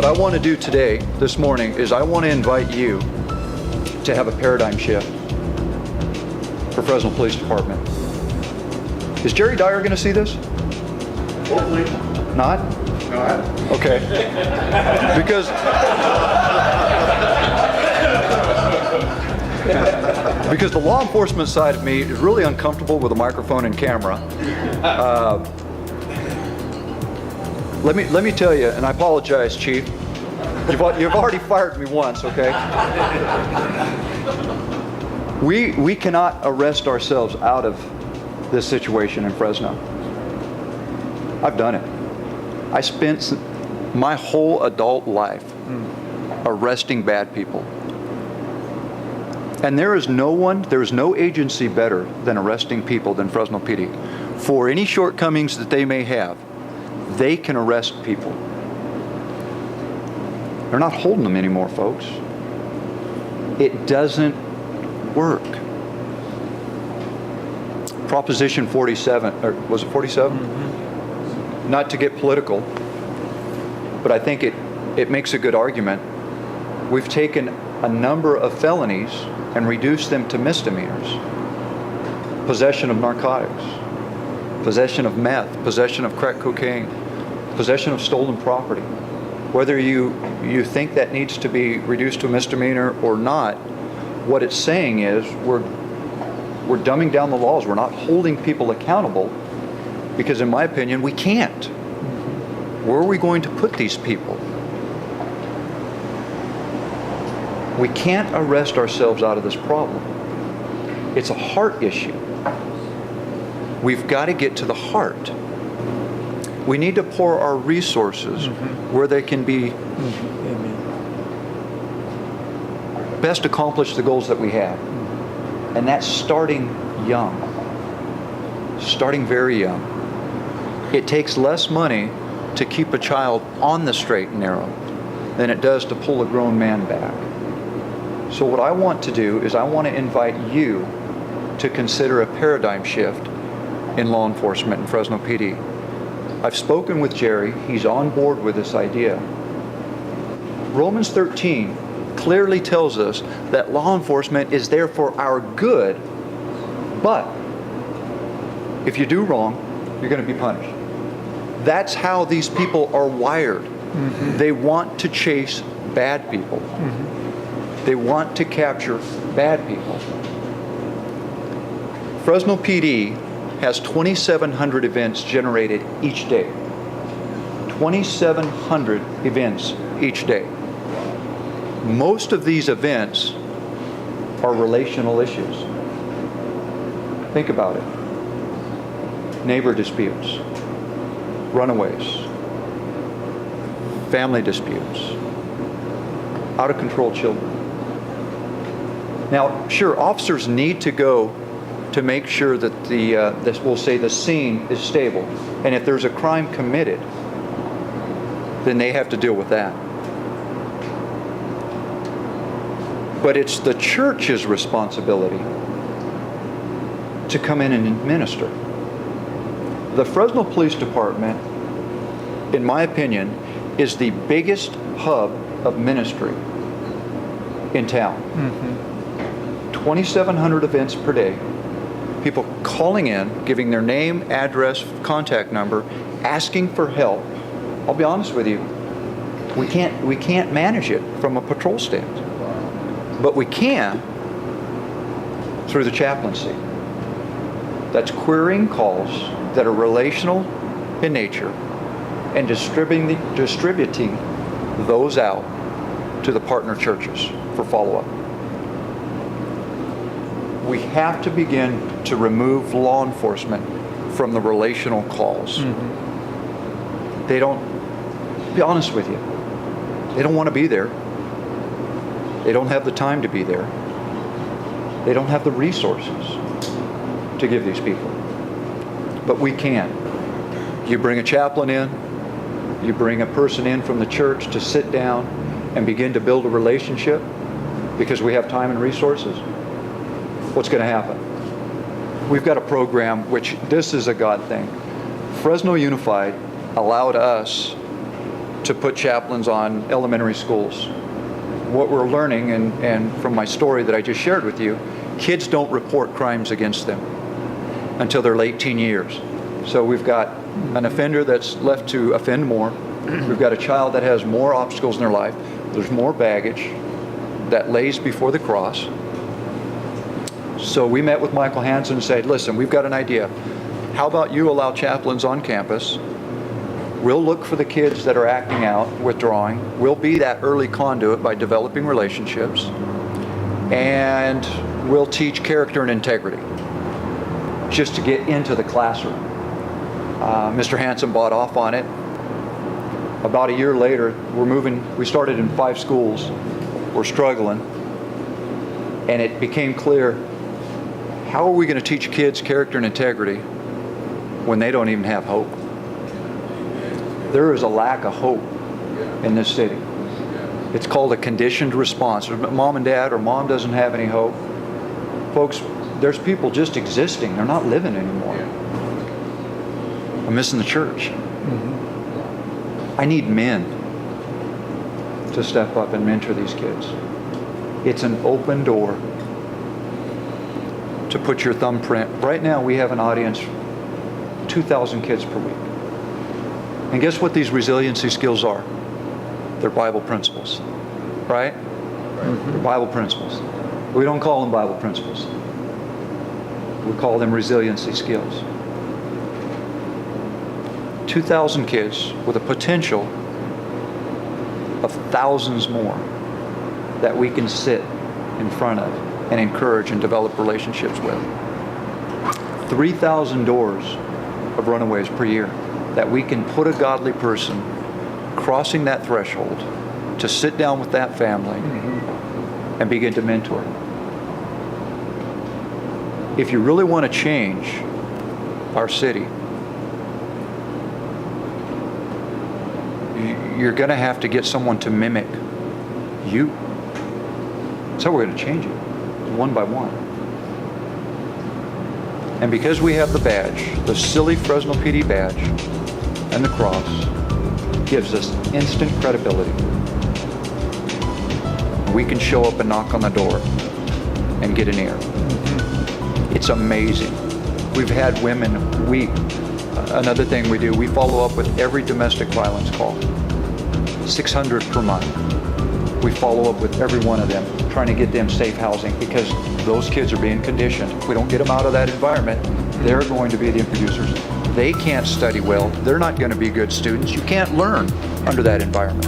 what I want to do today, this morning, is I want to invite you to have a paradigm shift for Fresno Police Department. Is Jerry Dyer going to see this? Hopefully. Not? No. Okay. Because the law enforcement side of me is really uncomfortable with a microphone and camera. Let me tell you, and I apologize, Chief. You've already fired me once, okay? We cannot arrest ourselves out of this situation in Fresno. I've done it. I spent my whole adult life arresting bad people. And there is no agency better than arresting people than Fresno PD. For any shortcomings that they may have, they can arrest people. They're not holding them anymore, folks. It doesn't work. Proposition 47, or was it 47? Mm-hmm. Not to get political, but I think it makes a good argument. We've taken a number of felonies and reduced them to misdemeanors. Possession of narcotics, possession of meth, possession of crack cocaine, possession of stolen property. Whether you think that needs to be reduced to a misdemeanor or not, what it's saying is we're dumbing down the laws. We're not holding people accountable because, in my opinion, we can't. Where are we going to put these people? We can't arrest ourselves out of this problem. It's a heart issue. We've got to get to the heart. We need to pour our resources where they can be best accomplish the goals that we have. And that's starting young. Starting very young. It takes less money to keep a child on the straight and narrow than it does to pull a grown man back. So what I want to do is I want to invite you to consider a paradigm shift in law enforcement in Fresno PD. I've spoken with Jerry. He's on board with this idea. Romans 13 clearly tells us that law enforcement is there for our good, but if you do wrong, you're going to be punished. That's how these people are wired. They want to chase bad people. They want to capture bad people. Fresno PD has 2,700 events generated each day. 2,700 events each day. Most of these events are relational issues. Think about it. Neighbor disputes, runaways, family disputes, out of control children. Now, sure, officers need to go to make sure that we'll say the scene is stable. And if there's a crime committed, then they have to deal with that. But it's the church's responsibility to come in and administer. The Fresno Police Department, in my opinion, is the biggest hub of ministry in town. 2,700 events per day. People calling in, giving their name, address, contact number, asking for help. I'll be honest with you, we can't manage it from a patrol stand, but we can through the chaplaincy. That's querying calls that are relational in nature and distributing those out to the partner churches for follow-up. We have to begin to remove law enforcement from the relational calls. They don't, to be honest with you, they don't want to be there. They don't have the time to be there. They don't have the resources to give these people. But we can. You bring a chaplain in, you bring a person in from the church to sit down and begin to build a relationship because we have time and resources. What's going to happen? We've got a program, which this is a God thing. Fresno Unified allowed us to put chaplains on elementary schools. What we're learning, and from my story that I just shared with you, kids don't report crimes against them until their late teen years. So we've got an offender that's left to offend more. We've got a child that has more obstacles in their life. There's more baggage that lays before the cross. So we met with Michael Hansen and said, listen, we've got an idea. How about you allow chaplains on campus? We'll look for the kids that are acting out, withdrawing. We'll be that early conduit by developing relationships. And we'll teach character and integrity just to get into the classroom. Mr. Hansen bought off on it. About a year later, we started in 5 schools. We're struggling. And it became clear, how are we going to teach kids character and integrity when they don't even have hope? There is a lack of hope in this city. It's called a conditioned response. Mom and dad, or mom doesn't have any hope. Folks, there's people just existing. They're not living anymore. I'm missing the church. I need men to step up and mentor these kids. It's an open door to put your thumbprint. Right now we have an audience, 2,000 kids per week. And guess what these resiliency skills are? They're Bible principles, right? They're Bible principles. We don't call them Bible principles. We call them resiliency skills. 2,000 kids with a potential of thousands more that we can sit in front of and encourage and develop relationships with. 3,000 doors of runaways per year that we can put a godly person crossing that threshold to sit down with that family and begin to mentor. If you really want to change our city, you're going to have to get someone to mimic you. That's how we're going to change it, one by one. And because we have the badge, the silly Fresno PD badge, and the cross, gives us instant credibility. We can show up and knock on the door and get an ear. It's amazing. We've had women weep. Another thing we do, we follow up with every domestic violence call. 600 per month. We follow up with every one of them, trying to get them safe housing, because those kids are being conditioned. If we don't get them out of that environment, they're going to be the producers. They can't study well. They're not going to be good students. You can't learn under that environment.